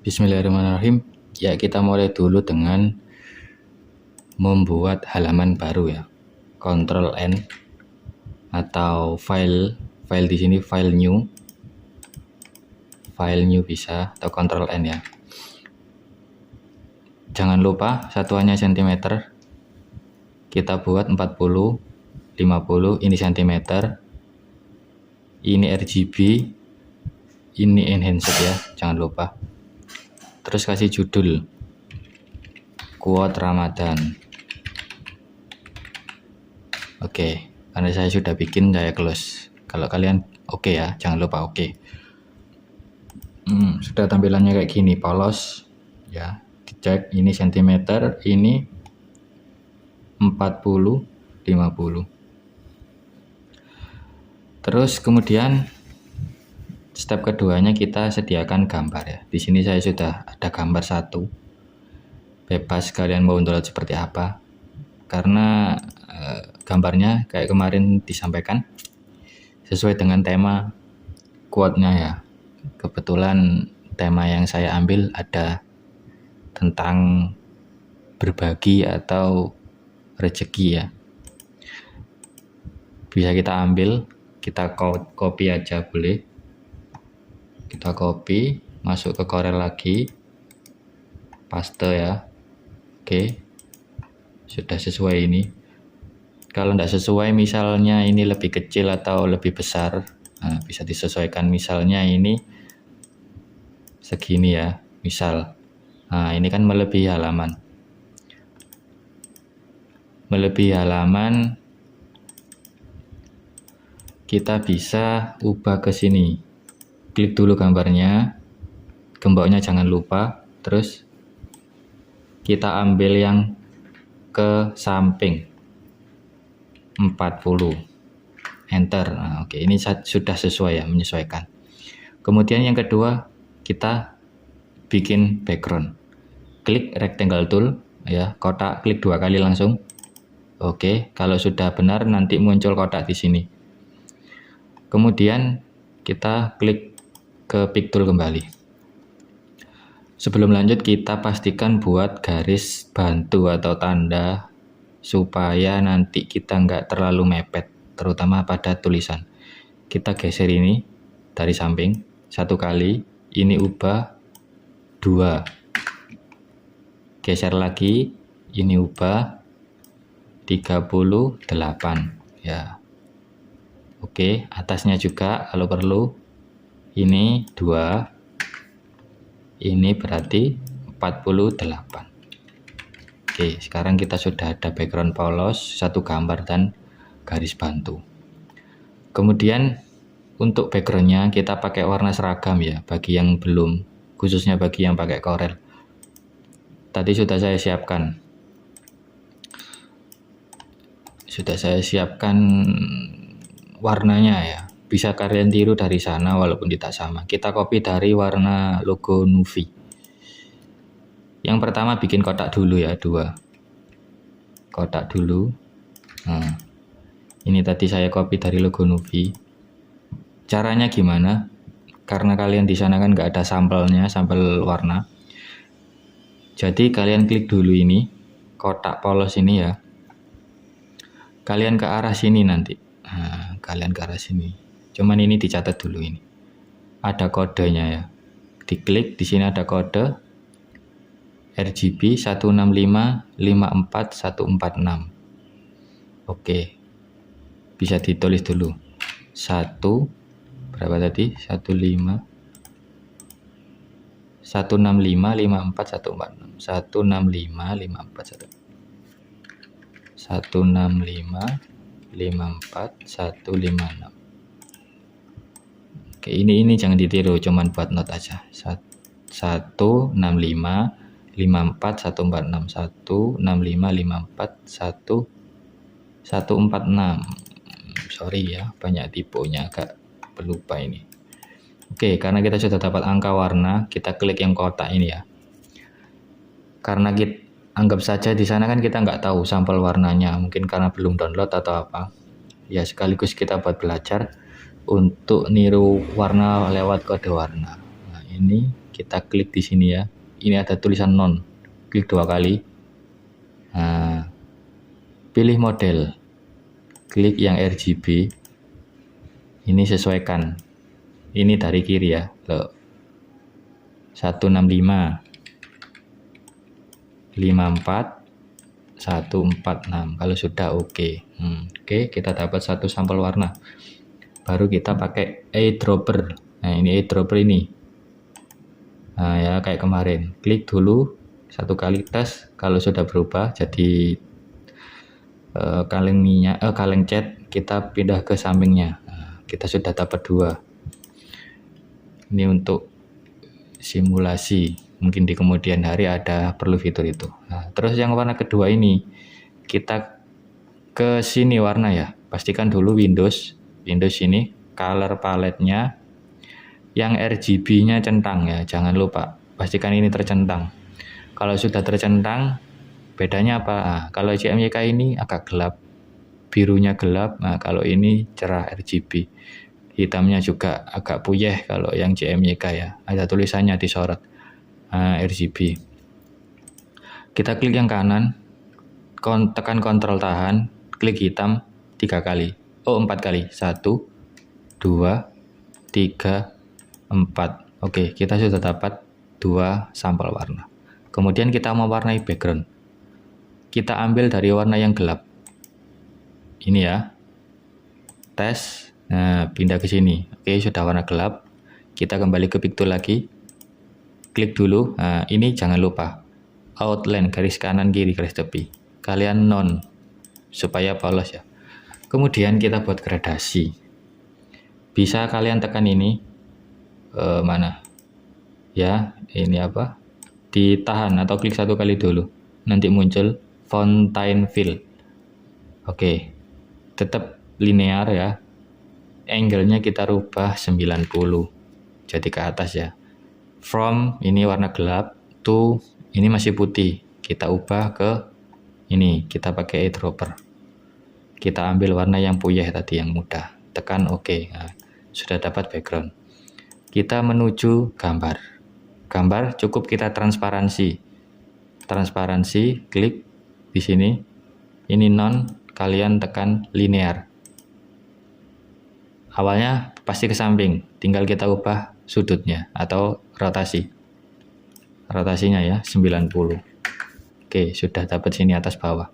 Bismillahirrahmanirrahim. Ya, kita mulai dulu dengan membuat halaman baru ya. Ctrl N atau file di sini file new bisa, atau Ctrl N ya. Jangan lupa satuannya cm. Kita buat 40, 50, ini cm. Ini RGB, ini enhanced ya, jangan lupa. Terus kasih judul quote Ramadan. Oke, karena saya sudah bikin, saya close. Kalau kalian oke ya, jangan lupa oke. Sudah tampilannya kayak gini, polos ya. Dicek ini cm, ini 40, 50. Terus kemudian step keduanya kita sediakan gambar ya. Di sini saya sudah ada gambar satu. Bebas kalian mau download seperti apa. Karena gambarnya kayak kemarin disampaikan sesuai dengan tema quote-nya ya. Kebetulan tema yang saya ambil ada tentang berbagi atau rezeki ya. Bisa kita ambil, kita copy aja boleh. Kita copy, masuk ke Corel lagi, paste ya. Oke, sudah sesuai ini. Kalau tidak sesuai, misalnya ini lebih kecil atau lebih besar, nah, bisa disesuaikan. Misalnya ini segini ya, misal. Nah, ini kan melebihi halaman. Melebihi halaman, kita bisa ubah ke sini. Klik dulu gambarnya, gemboknya jangan lupa, terus kita ambil yang ke samping 40, enter. Nah, oke, ini sudah sesuai ya, menyesuaikan. Kemudian yang kedua, kita bikin background. Klik rectangle tool ya, kotak, klik 2 kali langsung. Oke, kalau sudah benar nanti muncul kotak di sini. Kemudian kita klik ke pick tool kembali. Sebelum lanjut, kita pastikan buat garis bantu atau tanda supaya nanti kita nggak terlalu mepet, terutama pada tulisan. Kita geser ini dari samping 1 kali, ini ubah 2, geser lagi, ini ubah 38 ya. Oke, atasnya juga kalau perlu. Ini 2, ini berarti 48. Oke, sekarang kita sudah ada background polos, satu gambar dan garis bantu. Kemudian untuk backgroundnya kita pakai warna seragam ya, bagi yang belum, khususnya bagi yang pakai Corel. Tadi sudah saya siapkan. Warnanya ya. Bisa kalian tiru dari sana walaupun tidak sama. Kita copy dari warna logo Nuvi. Yang pertama bikin kotak dulu ya, 2 kotak dulu. Nah, ini tadi saya copy dari logo Nuvi. Caranya gimana? Karena kalian di sana kan nggak ada sampelnya, sampel warna. Jadi kalian klik dulu ini kotak polos ini ya. Kalian ke arah sini nanti. Nah, kalian ke arah sini. Cuman ini dicatat dulu ini. Ada kodenya ya. Diklik, di sini ada kode RGB 1655446. Oke. Bisa ditulis dulu. 1 berapa tadi? 1655446. 1655446. Oke, ini jangan ditiru, cuman buat note aja. 1655446, 165541146. Sorry ya, banyak tipenya, agak pelupa ini. Oke, karena kita sudah dapat angka warna, kita klik yang kotak ini ya. Karena kita anggap saja di sana kan kita nggak tahu sampel warnanya, mungkin karena belum download atau apa. Ya, sekaligus kita buat belajar untuk niru warna lewat kode warna. Nah, ini kita klik di sini ya. Ini ada tulisan non, klik 2 kali. Nah, pilih model, klik yang RGB. Ini sesuaikan. Ini dari kiri ya, loh. 165 54 146. Kalau sudah oke. Oke, kita dapat satu sampel warna. Baru kita pakai eyedropper. Nah, ini eyedropper ini. Nah, ya kayak kemarin. Klik dulu 1 kali tes. Kalau sudah berubah jadi kaleng minyak, kaleng cat, kita pindah ke sampingnya. Nah, kita sudah dapat 2. Ini untuk simulasi. Mungkin di kemudian hari ada perlu fitur itu. Nah, terus yang warna kedua ini kita ke sini warna ya. Pastikan dulu Windows ini color palette-nya yang RGB-nya centang ya. Jangan lupa pastikan ini tercentang. Kalau sudah tercentang, bedanya apa? Nah, kalau CMYK ini agak gelap, birunya gelap. Nah, kalau ini cerah RGB. Hitamnya juga agak puyeh kalau yang CMYK ya. Ada tulisannya disorot. RGB. Kita klik yang kanan, tekan kontrol tahan, klik hitam 3 kali. 4 kali. 1 2 3 4. Oke, kita sudah dapat 2 sampel warna. Kemudian kita mau warnai background. Kita ambil dari warna yang gelap. Ini ya. Tes. Nah, pindah ke sini. Oke, sudah warna gelap. Kita kembali ke pictool lagi. Klik dulu. Nah, ini jangan lupa. Outline garis kanan kiri garis tepi. Kalian non supaya polos ya. Kemudian kita buat gradasi. Bisa kalian tekan ini. Mana? Ya, ini apa? Ditahan atau klik 1 kali dulu. Nanti muncul Fontaine Fill. Oke. Tetap linear ya. Angle-nya kita rubah 90. Jadi ke atas ya. From ini warna gelap, to ini masih putih. Kita ubah ke ini, kita pakai eyedropper. Kita ambil warna yang puyeh tadi yang muda. Tekan OK. Nah, sudah dapat background. Kita menuju gambar. Gambar cukup kita transparansi. Transparansi, klik di sini. Ini non, kalian tekan linear. Awalnya pasti ke samping, tinggal kita ubah sudutnya atau rotasi. Rotasinya ya 90. Oke, sudah dapat sini atas bawah.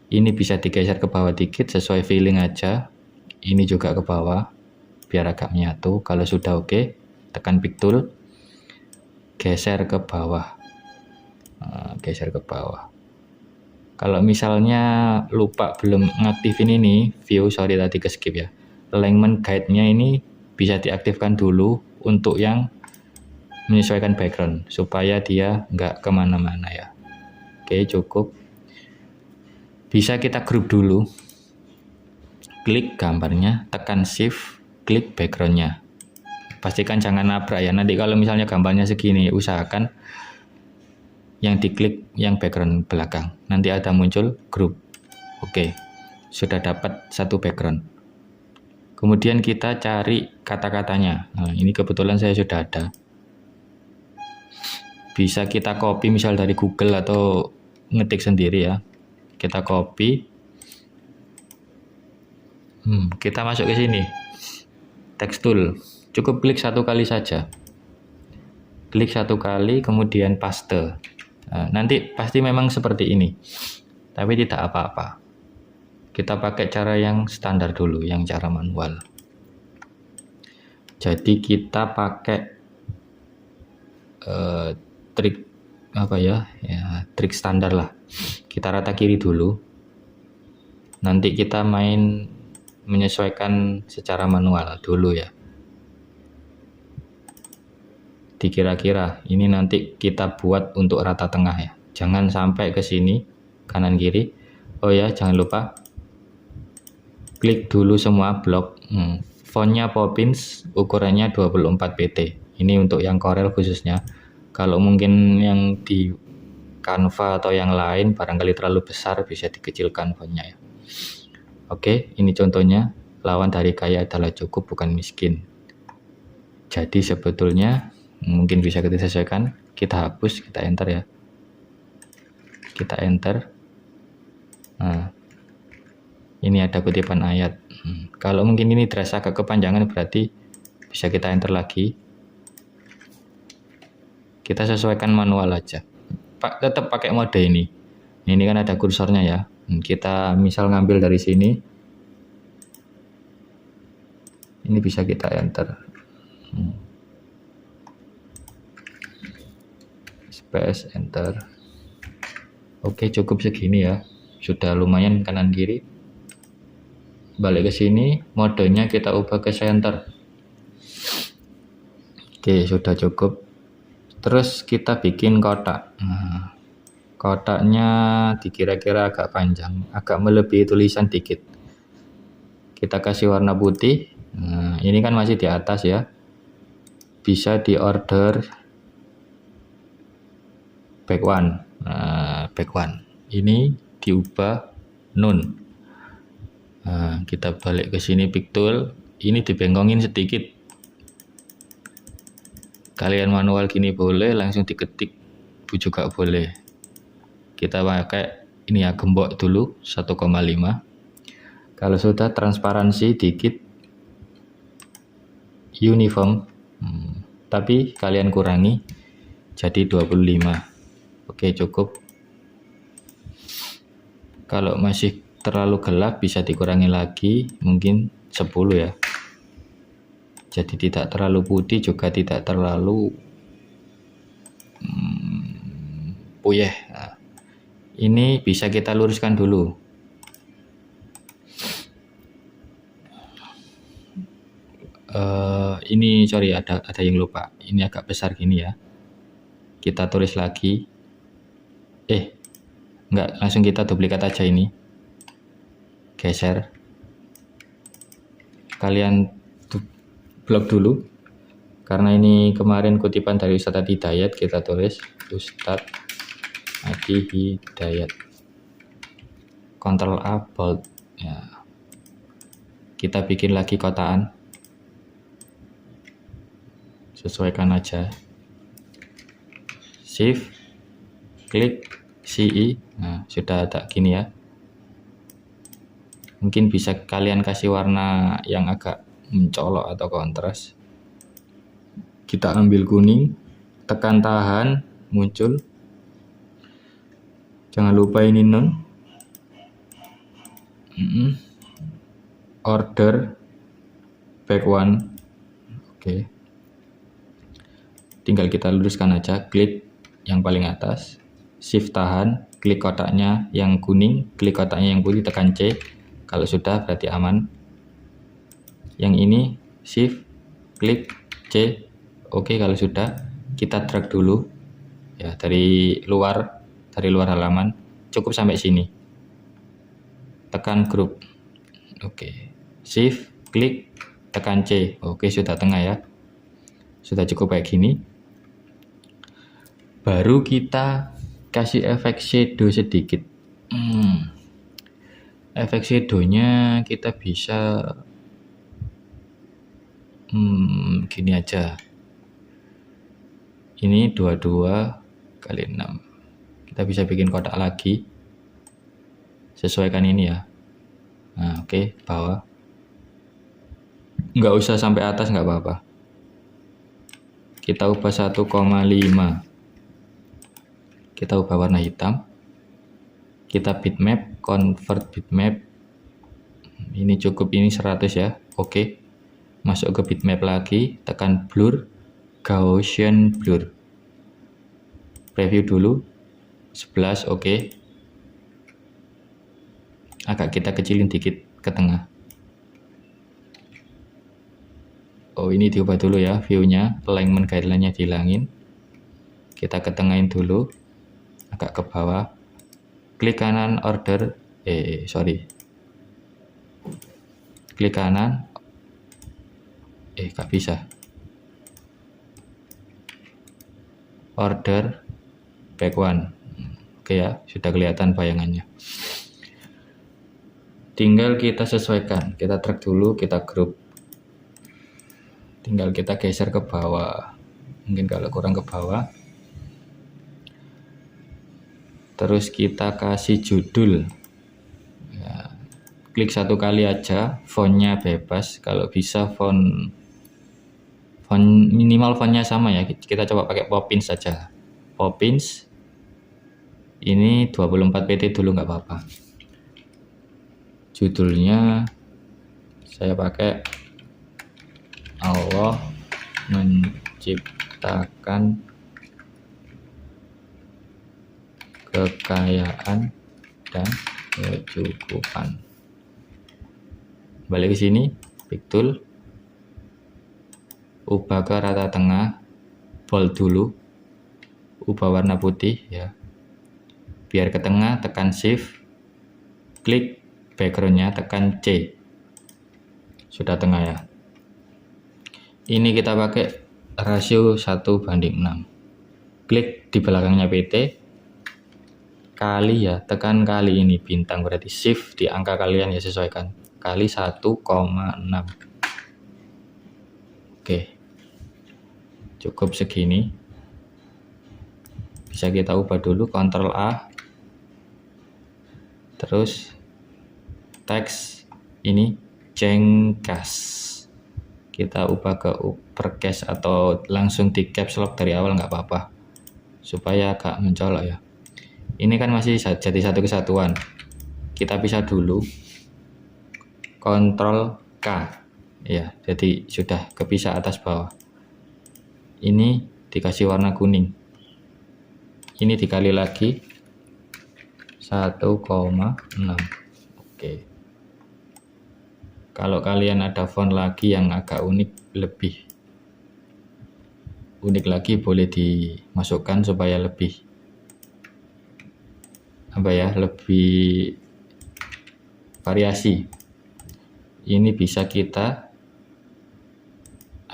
Ini bisa digeser ke bawah dikit sesuai feeling aja. Ini juga ke bawah biar agak menyatu. Kalau sudah oke, tekan pick tool, geser ke bawah. Geser ke bawah. Kalau misalnya lupa belum ngaktifin ini view, sorry tadi ke skip ya. Alignment guide-nya ini bisa diaktifkan dulu untuk yang menyesuaikan background supaya dia nggak kemana-mana ya. Oke, cukup. Bisa kita group dulu. Klik gambarnya, tekan shift, klik backgroundnya. Pastikan jangan nabrak ya. Nanti kalau misalnya gambarnya segini, usahakan yang diklik yang background belakang. Nanti ada muncul group. Oke, sudah dapat satu background. Kemudian kita cari kata-katanya. Nah, ini kebetulan saya sudah ada. Bisa kita copy misal dari Google atau ngetik sendiri ya. Kita copy. Kita masuk ke sini. Text tool. Cukup klik 1 kali saja. Klik 1 kali kemudian paste. Nah, nanti pasti memang seperti ini. Tapi tidak apa-apa. Kita pakai cara yang standar dulu, yang cara manual. Jadi kita pakai trik apa ya, trik standar lah. Kita rata kiri dulu. Nanti kita main menyesuaikan secara manual dulu ya. Dikira-kira ini nanti kita buat untuk rata tengah ya. Jangan sampai ke sini kanan kiri. Oh ya, jangan lupa klik dulu semua blok. Fontnya Poppins, ukurannya 24 pt. Ini untuk yang Corel khususnya. Kalau mungkin yang di Canva atau yang lain barangkali terlalu besar, bisa dikecilkan fontnya ya. Oke, ini contohnya. Lawan dari kaya adalah cukup, bukan miskin. Jadi sebetulnya mungkin bisa kita sesuaikan. Kita hapus, kita enter ya, kita enter. Nah, ini ada kutipan ayat. Kalau mungkin ini terasa agak kepanjangan, berarti bisa kita enter lagi. Kita sesuaikan manual aja. Tetap pakai mode ini. Ini kan ada kursornya ya. Kita misal ngambil dari sini. Ini bisa kita enter. Space enter. Oke, cukup segini ya. Sudah lumayan kanan kiri. Balik ke sini, modenya kita ubah ke center. Oke, sudah cukup. Terus kita bikin kotak. Nah, kotaknya dikira-kira agak panjang, agak melebihi tulisan dikit. Kita kasih warna putih. Nah, ini kan masih di atas ya. Bisa di order back one. Nah, back one. Ini diubah none. Nah, kita balik ke sini pick tool. Ini dibengkongin sedikit. Kalian manual gini boleh, langsung diketik juga boleh. Kita pakai ini ya, gembok dulu 1,5. Kalau sudah transparansi dikit, uniform, tapi kalian kurangi jadi 25. Oke, cukup. Kalau masih terlalu gelap bisa dikurangi lagi, mungkin 10 ya. Jadi tidak terlalu putih juga tidak terlalu puyeh. Nah, ini bisa kita luruskan dulu. Ini sorry, ada yang lupa. Ini agak besar gini ya. Kita tulis lagi. Enggak, langsung kita duplikat aja ini. Geser. Kalian blok dulu. Karena ini kemarin kutipan dari Ustadz Adi Hidayat, kita tulis Ustadz Adi Hidayat. Ctrl A bold. Ya. Kita bikin lagi kotaan. Sesuaikan aja. Shift, klik, CE. Nah, sudah ada gini ya. Mungkin bisa kalian kasih warna yang agak mencolok atau kontras. Kita ambil kuning, tekan tahan, muncul. Jangan lupa ini non. Order back one. Oke. Tinggal kita luruskan aja, klik yang paling atas, shift tahan, klik kotaknya yang kuning, klik kotaknya yang putih, tekan C. Kalau sudah berarti aman. Yang ini shift, klik C. Oke, kalau sudah kita drag dulu ya dari luar halaman, cukup sampai sini. Tekan group. Oke. Shift, klik, tekan C. Oke, sudah tengah ya. Sudah cukup kayak gini. Baru kita kasih efek shadow sedikit. Efek shadownya kita bisa gini aja. Ini 22 kali 6. Kita bisa bikin kotak lagi. Sesuaikan ini ya. Nah, oke, bawah. Nggak usah sampai atas, nggak apa-apa. Kita ubah 1,5. Kita ubah warna hitam. Kita bitmap, convert bitmap. Ini cukup, ini 100 ya. Oke. Masuk ke bitmap lagi, tekan blur, Gaussian blur. Preview dulu. 11, oke. Agak kita kecilin dikit ke tengah. Oh, ini diubah dulu ya view-nya, alignment guideline-nya dihilangin. Kita ketengahin dulu, agak ke bawah. Klik kanan order, klik kanan, gak bisa. Order back one. Oke ya, sudah kelihatan bayangannya. Tinggal kita sesuaikan, kita drag dulu, kita group. Tinggal kita geser ke bawah. mungkin kalau kurang ke bawah. Terus kita kasih judul ya, klik satu kali aja, fontnya bebas, kalau bisa font minimal fontnya sama ya, kita coba pakai Poppins saja. Poppins ini 24 pt dulu nggak apa-apa. Judulnya saya pakai Allah menciptakan kekayaan dan kecukupan. Balik ke sini, pick tool, ubah ke rata tengah, bold dulu, ubah warna putih ya. Biar ke tengah, tekan shift, klik backgroundnya, tekan C. Sudah tengah ya. Ini kita pakai rasio 1:6. Klik di belakangnya PT, kali ya, tekan kali ini bintang, berarti shift di angka kalian ya, sesuaikan. Kali 1,6. Oke. Cukup segini. Bisa kita ubah dulu, Ctrl A. Terus teks ini jengkas. Kita ubah ke uppercase atau langsung di caps lock dari awal nggak apa-apa. Supaya agak mencolok ya. Ini kan masih jadi satu kesatuan. Kita pisah dulu. Ctrl K. Ya, jadi sudah kepisah atas bawah. Ini dikasih warna kuning. Ini dikali lagi 1,6. Oke. Kalau kalian ada font lagi yang agak unik, lebih unik lagi, boleh dimasukkan supaya lebih lebih variasi. Ini bisa kita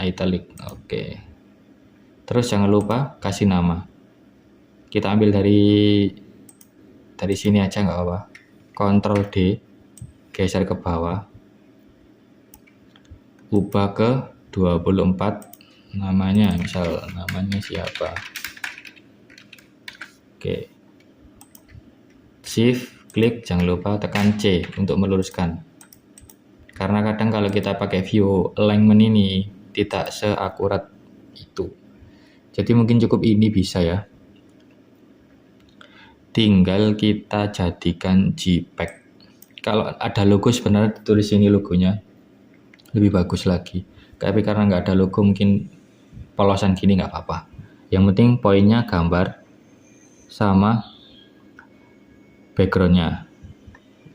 italic. Oke. Terus jangan lupa kasih nama. Kita ambil dari sini aja nggak apa-apa. Ctrl D, geser ke bawah, ubah ke 24, namanya misal namanya siapa. Oke. Shift, klik, jangan lupa tekan C untuk meluruskan. Karena kadang kalau kita pakai view alignment ini tidak seakurat itu. Jadi mungkin cukup ini bisa ya. Tinggal kita jadikan JPEG. Kalau ada logo sebenarnya tulis ini logonya lebih bagus lagi. Tapi karena nggak ada logo mungkin polosan gini nggak apa-apa. Yang penting poinnya gambar sama backgroundnya.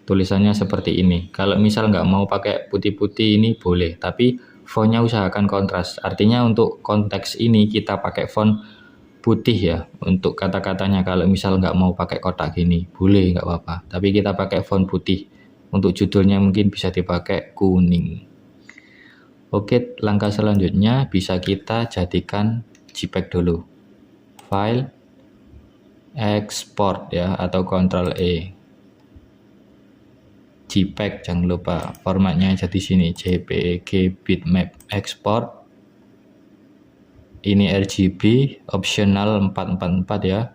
Tulisannya seperti ini. Kalau misal nggak mau pakai putih-putih ini boleh, tapi fontnya usahakan kontras. Artinya untuk konteks ini kita pakai font putih ya untuk kata-katanya. Kalau misal nggak mau pakai kotak gini boleh, nggak apa-apa, tapi kita pakai font putih. Untuk judulnya mungkin bisa dipakai kuning. Oke, langkah selanjutnya bisa kita jadikan JPEG dulu. File, export ya, atau Ctrl E. JPEG jangan lupa formatnya jadi sini, JPEG bitmap export. Ini RGB optional 444 ya.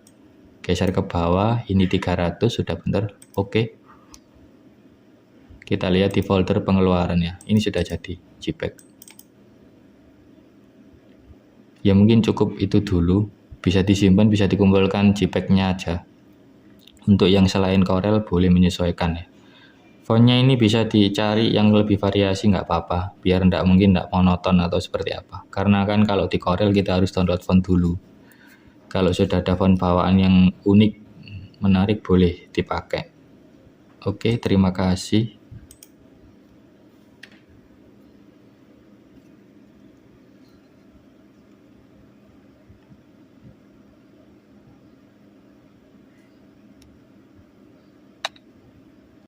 Geser ke bawah, ini 300 sudah benar. Oke. Kita lihat di folder pengeluarannya. Ini sudah jadi JPEG. Ya mungkin cukup itu dulu. Bisa disimpan, bisa dikumpulkan JPEG-nya aja. Untuk yang selain Corel boleh menyesuaikan ya. Fontnya ini bisa dicari yang lebih variasi, nggak apa-apa, biar mungkin nggak monoton atau seperti apa. Karena kan kalau di Corel kita harus download font dulu. Kalau sudah ada font bawaan yang unik, menarik, boleh dipakai. Oke, terima kasih.